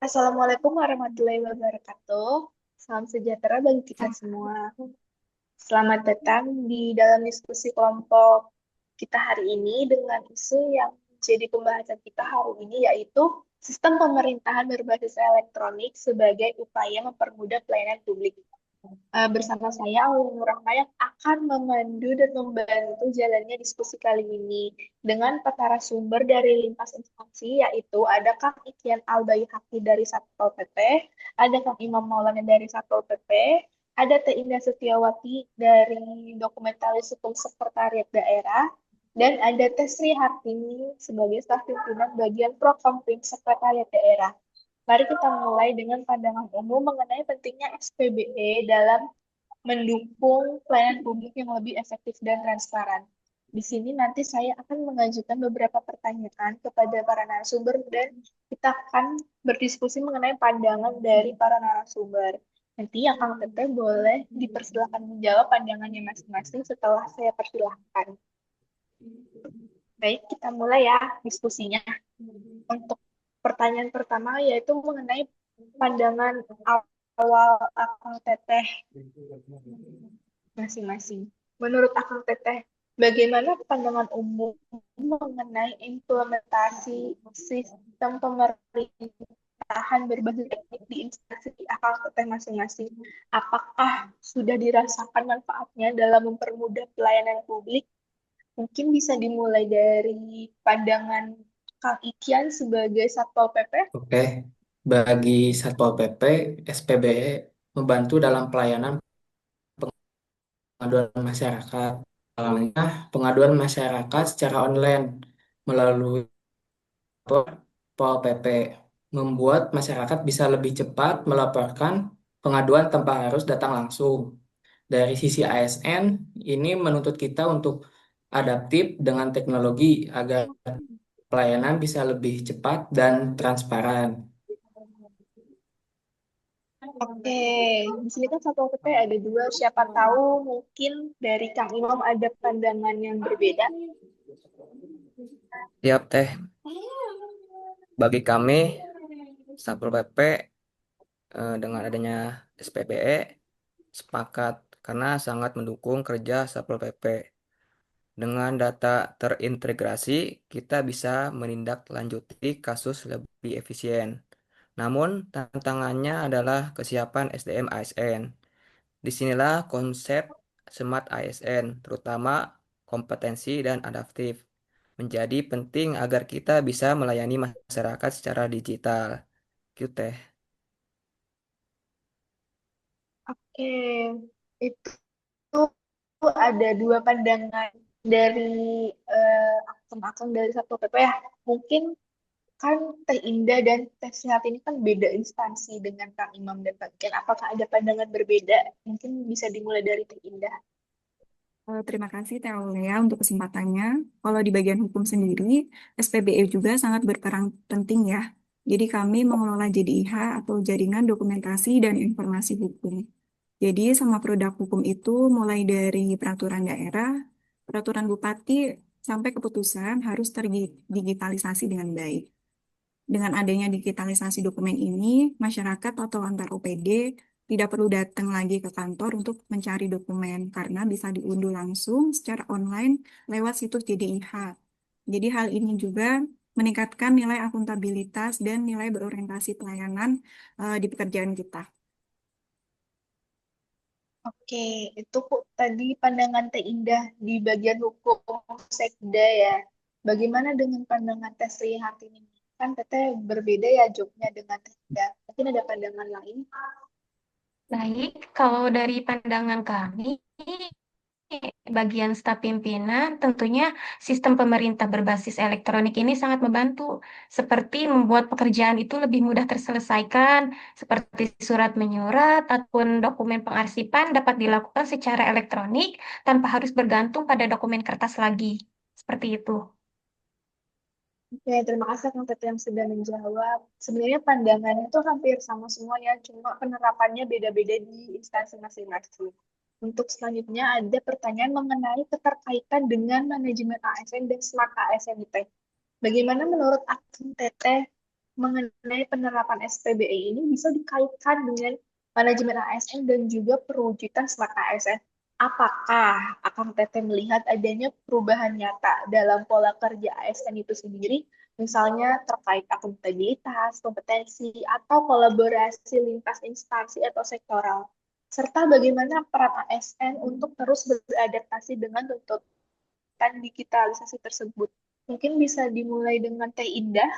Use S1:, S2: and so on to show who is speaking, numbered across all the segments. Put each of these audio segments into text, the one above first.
S1: Assalamualaikum warahmatullahi wabarakatuh. Salam sejahtera bagi kita semua. Selamat datang di dalam diskusi kelompok kita hari ini dengan isu yang jadi pembahasan kita hari ini yaitu sistem pemerintahan berbasis elektronik sebagai upaya mempermudah pelayanan publik. Bersama saya Aul Nurrahma yang akan memandu dan membantu jalannya diskusi kali ini dengan para sumber dari lintas instansi yaitu ada Kang Ikian Al-Baihaqi dari Satpol PP, ada Kang Imam Maulana dari Satpol PP, ada Teh Indah Setiawati dari Dokumentaris Hukum Sekretariat Daerah, dan ada Teh Sri Hartini sebagai staf pimpinan bagian Prokompim Sekretariat Daerah. Mari kita mulai dengan pandangan umum mengenai pentingnya SPBE dalam mendukung pelayanan publik yang lebih efektif dan transparan. Di sini nanti saya akan mengajukan beberapa pertanyaan kepada para narasumber dan kita akan berdiskusi mengenai pandangan dari para narasumber. Nanti yang Kang Teteh boleh dipersilakan menjawab pandangannya masing-masing setelah saya persilahkan. Baik, kita mulai ya diskusinya. Untuk pertanyaan pertama yaitu mengenai pandangan awal Akang Teteh masing-masing. Menurut Akang Teteh, bagaimana pandangan umum mengenai implementasi sistem pemerintahan berbasis teknik di instansi Akang Teteh masing-masing? Apakah sudah dirasakan manfaatnya dalam mempermudah pelayanan publik? Mungkin bisa dimulai dari pandangan Kang Ikian sebagai Satpol PP.
S2: Oke, bagi Satpol PP, SPBE membantu dalam pelayanan pengaduan masyarakat. Awalnya, pengaduan masyarakat secara online melalui Satpol PP membuat masyarakat bisa lebih cepat melaporkan pengaduan tanpa harus datang langsung. Dari sisi ASN, ini menuntut kita untuk adaptif dengan teknologi agar pelayanan bisa lebih cepat dan transparan.
S1: Oke, di sini kan Satpol PP ada dua. Siapa tahu mungkin dari Kang Imam ada pandangan yang berbeda.
S3: Siap teh, bagi kami Satpol PP dengan adanya SPBE sepakat karena sangat mendukung kerja Satpol PP. Dengan data terintegrasi, kita bisa menindaklanjuti kasus lebih efisien. Namun, tantangannya adalah kesiapan SDM ASN. Disinilah konsep Smart ASN, terutama kompetensi dan adaptif, menjadi penting agar kita bisa melayani masyarakat secara digital. Gitu teh.
S1: Oke, itu ada dua pandangan dari akun-akun dari Satpol PP ya. Mungkin kan Teh Indah dan Teh Sehat ini kan beda instansi dengan Kang Imam dan Pak Iken. Apakah ada pandangan berbeda? Mungkin bisa dimulai dari Teh Indah.
S4: Terima kasih Teh Aulia untuk kesempatannya. Kalau di bagian hukum sendiri, SPBE juga sangat berperan penting ya. Jadi kami mengelola JDIH atau Jaringan Dokumentasi dan Informasi Hukum. Jadi sama produk hukum itu mulai dari peraturan daerah, peraturan bupati, sampai keputusan harus terdigitalisasi dengan baik. Dengan adanya digitalisasi dokumen ini, masyarakat atau antar OPD tidak perlu datang lagi ke kantor untuk mencari dokumen karena bisa diunduh langsung secara online lewat situs JDIH. Jadi hal ini juga meningkatkan nilai akuntabilitas dan nilai berorientasi pelayanan di pekerjaan kita.
S1: Oke, itu kok tadi pandangan Teh Indah di bagian hukum sekda ya. Bagaimana dengan pandangan Teh Sri Hartini? Kan Teteh berbeda ya jobnya dengan Teh Indah. Mungkin ada pandangan lain.
S5: Baik, kalau dari pandangan kami, bagian staf pimpinan, tentunya sistem pemerintah berbasis elektronik ini sangat membantu, seperti membuat pekerjaan itu lebih mudah terselesaikan, seperti surat menyurat ataupun dokumen pengarsipan dapat dilakukan secara elektronik tanpa harus bergantung pada dokumen kertas lagi. Seperti itu.
S1: Oke, terima kasih Kang Tete yang sudah menjawab. Sebenarnya pandangannya itu hampir sama semua ya, cuma penerapannya beda-beda di instansi masing-masing. Untuk selanjutnya ada pertanyaan mengenai keterkaitan dengan manajemen ASN dan smart ASN itu. Bagaimana menurut Kang Tete mengenai penerapan SPBE ini bisa dikaitkan dengan manajemen ASN dan juga perwujudan smart ASN. Apakah Akang Teteh melihat adanya perubahan nyata dalam pola kerja ASN itu sendiri, misalnya terkait akuntabilitas, kompetensi, atau kolaborasi lintas instansi atau sektoral, serta bagaimana peran ASN untuk terus beradaptasi dengan tuntutan digitalisasi tersebut? Mungkin bisa dimulai dengan Teh Indah.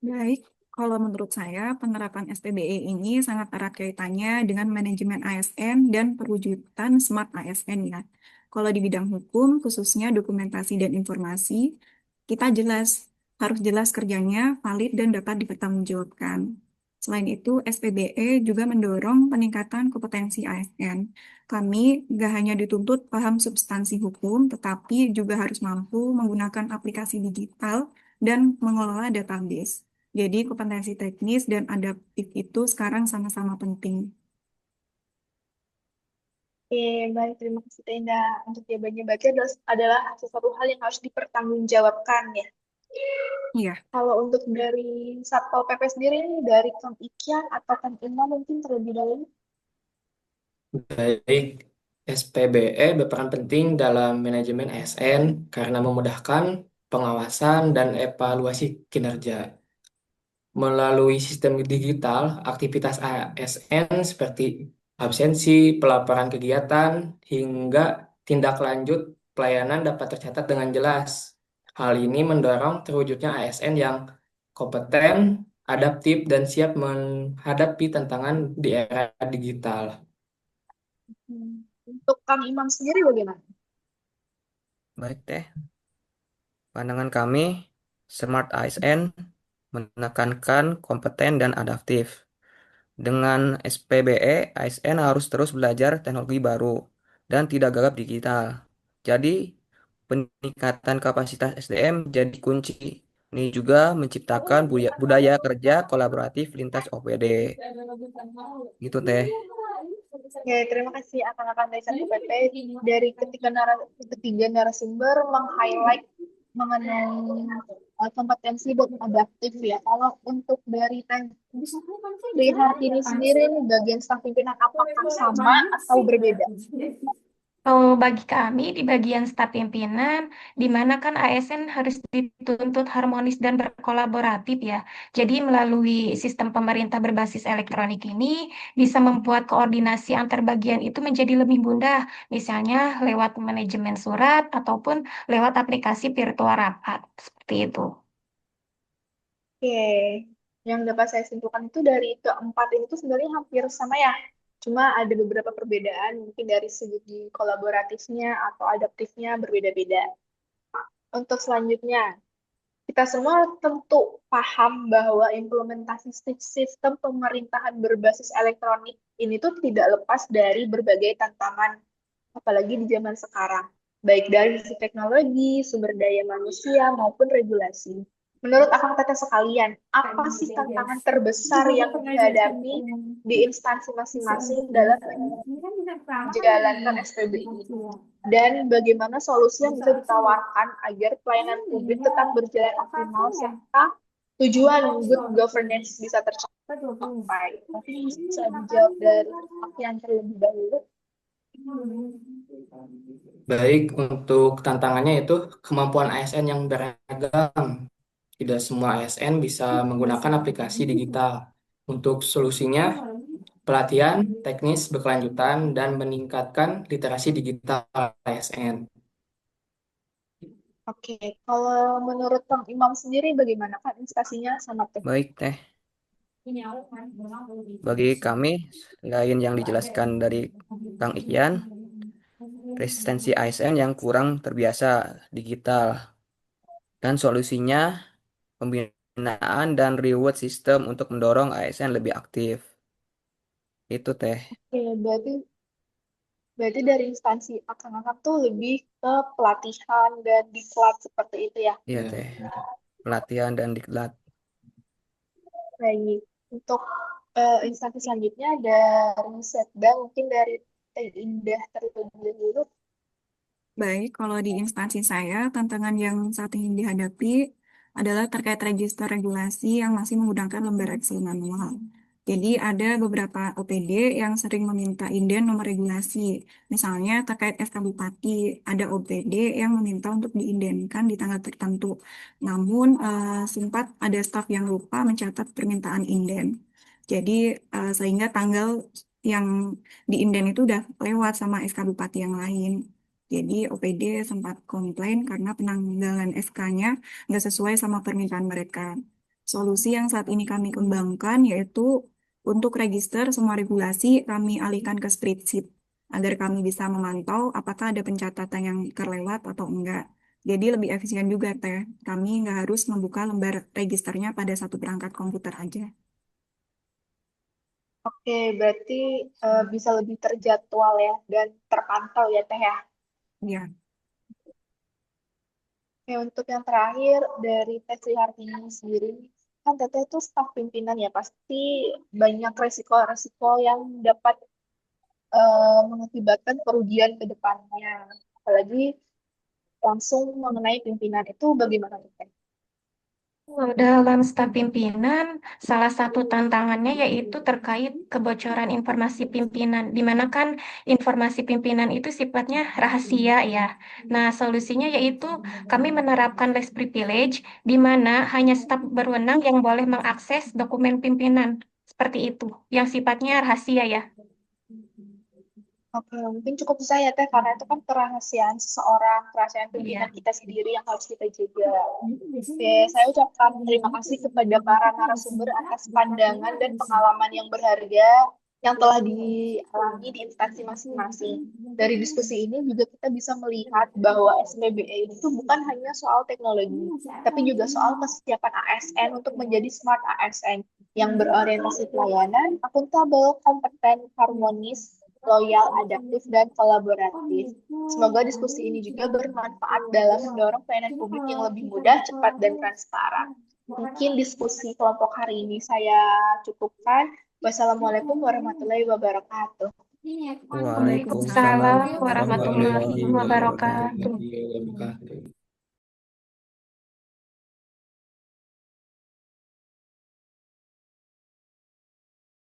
S4: Baik, kalau menurut saya penerapan SPBE ini sangat erat kaitannya dengan manajemen ASN dan perwujudan smart ASN ya. Kalau di bidang hukum, khususnya dokumentasi dan informasi, kita harus jelas kerjanya, valid dan dapat dipertanggungjawabkan. Selain itu, SPBE juga mendorong peningkatan kompetensi ASN. Kami gak hanya dituntut paham substansi hukum, tetapi juga harus mampu menggunakan aplikasi digital dan mengelola database. Jadi kompetensi teknis dan adaptif itu sekarang sama-sama penting.
S1: Oke, baik. Terima kasih Tenda untuk jawabannya. Berarti adalah sesuatu hal yang harus dipertanggungjawabkan ya.
S4: Iya,
S1: Kalau untuk dari Satpol PP sendiri ini, dari Kang Ikian atau Kang Ima mungkin terlebih dahulu.
S2: Baik, SPBE berperan penting dalam manajemen ASN karena memudahkan pengawasan dan evaluasi kinerja. Melalui sistem digital, aktivitas ASN seperti absensi, pelaporan kegiatan, hingga tindak lanjut pelayanan dapat tercatat dengan jelas. Hal ini mendorong terwujudnya ASN yang kompeten, adaptif, dan siap menghadapi tantangan di era digital.
S1: Untuk Kang Imam sendiri bagaimana?
S3: Baik teh, pandangan kami, Smart ASN menekankan kompeten dan adaptif. Dengan SPBE, ASN harus terus belajar teknologi baru dan tidak gagap digital. Jadi, peningkatan kapasitas SDM jadi kunci. Ini juga menciptakan budaya kerja kolaboratif lintas OPD. Gitu teh.
S1: Oke, terima kasih akan dari Satpol PP. Dari ketiga narasumber meng-highlight mengenai kompetensi dan adaptif ya. Kalau untuk dari Hartini sendiri ini bagian staf pimpinan apakah sama atau berbeda?
S5: Kalau bagi kami di bagian staf pimpinan, di mana kan ASN harus dituntut harmonis dan berkolaboratif ya. Jadi melalui sistem pemerintah berbasis elektronik ini bisa membuat koordinasi antar bagian itu menjadi lebih mudah, misalnya lewat manajemen surat ataupun lewat aplikasi virtual rapat, seperti itu.
S1: Oke, yang dapat saya simpulkan itu dari keempat ini tuh sebenarnya hampir sama ya. Cuma ada beberapa perbedaan mungkin dari segi kolaboratifnya atau adaptifnya berbeda-beda. Untuk selanjutnya, kita semua tentu paham bahwa implementasi sistem pemerintahan berbasis elektronik ini tuh tidak lepas dari berbagai tantangan, apalagi di zaman sekarang, baik dari sisi teknologi, sumber daya manusia, maupun regulasi. Menurut Akang Teteh sekalian, apa sih tantangan terbesar yang dihadapi di instansi masing-masing dalam menjalankan SPBI ini? Dan bagaimana solusi yang bisa ditawarkan agar pelayanan publik tetap berjalan optimal serta tujuan good governance bisa tercapai? Mungkin bisa dijawab dari yang terlebih dahulu.
S2: Baik, untuk tantangannya itu kemampuan ASN yang beragam. Tidak semua ASN bisa menggunakan aplikasi digital. Untuk solusinya, pelatihan teknis berkelanjutan dan meningkatkan literasi digital ASN.
S1: Oke, kalau menurut Kang Imam sendiri bagaimana kan inspirasinya sama Teh?
S3: Baik teh, bagi kami, selain yang dijelaskan dari Kang Ian, resistensi ASN yang kurang terbiasa digital, dan solusinya pembinaan dan reward system untuk mendorong ASN lebih aktif. Itu teh.
S1: Oke, berarti dari instansi akang-akang tuh lebih ke pelatihan dan diklat seperti itu ya.
S3: Iya
S2: Ya.
S3: teh. Pelatihan dan diklat.
S1: Baik, untuk instansi selanjutnya dari Setda mungkin dari Teh Indah terlebih dahulu.
S4: baik. Kalau di instansi saya, tantangan yang saat ini dihadapi adalah terkait register regulasi yang masih menggunakan lembar Excel manual. Jadi ada beberapa OPD yang sering meminta inden nomor regulasi. Misalnya terkait FK Bupati, ada OPD yang meminta untuk diindenkan di tanggal tertentu. Namun sempat ada staf yang lupa mencatat permintaan inden. Jadi sehingga tanggal yang diinden itu udah lewat sama FK Bupati yang lain. Jadi OPD sempat komplain karena penanggalan FK-nya nggak sesuai sama permintaan mereka. Solusi yang saat ini kami kembangkan yaitu untuk register semua regulasi kami alihkan ke spreadsheet agar kami bisa memantau apakah ada pencatatan yang terlewat atau enggak. Jadi lebih efisien juga, Teh. Kami nggak harus membuka lembar registernya pada satu perangkat komputer aja.
S1: Oke, berarti bisa lebih terjadwal ya dan terpantau ya Teh ya.
S4: Ya.
S1: Oke, untuk yang terakhir dari Teh Srihartini sendiri, kan Teteh itu staf pimpinan ya, pasti banyak resiko-resiko yang dapat mengakibatkan kerugian ke depannya. Apalagi langsung mengenai pimpinan itu bagaimana Teh?
S5: Dalam staf pimpinan, salah satu tantangannya yaitu terkait kebocoran informasi pimpinan, di mana kan informasi pimpinan itu sifatnya rahasia ya. Nah, solusinya yaitu kami menerapkan less privilege, di mana hanya staf berwenang yang boleh mengakses dokumen pimpinan. Seperti itu, yang sifatnya rahasia ya.
S1: Oke, mungkin cukup bisa ya Teh, karena itu kan kerahasiaan seseorang, kerahasiaan pimpinan
S5: Iya.
S1: kita sendiri yang harus kita jaga. Oke, saya ucapkan terima kasih kepada para narasumber atas pandangan dan pengalaman yang berharga yang telah dialami di instansi masing-masing. Dari diskusi ini juga kita bisa melihat bahwa SPBE itu bukan hanya soal teknologi, tapi juga soal kesiapan ASN untuk menjadi smart ASN yang berorientasi pelayanan, akuntabel, kompeten, harmonis, loyal, adaptif, dan kolaboratif. Semoga diskusi ini juga bermanfaat dalam mendorong pelayanan publik yang lebih mudah, cepat, dan transparan. Mungkin diskusi kelompok hari ini saya cukupkan. Wassalamualaikum warahmatullahi wabarakatuh.
S3: Waalaikumsalam
S5: Waalaikumsalam
S3: warahmatullahi
S5: warahmatullahi
S2: Waalaikumsalam
S5: wabarakatuh.
S3: wabarakatuh.
S2: warahmatullahi wabarakatuh.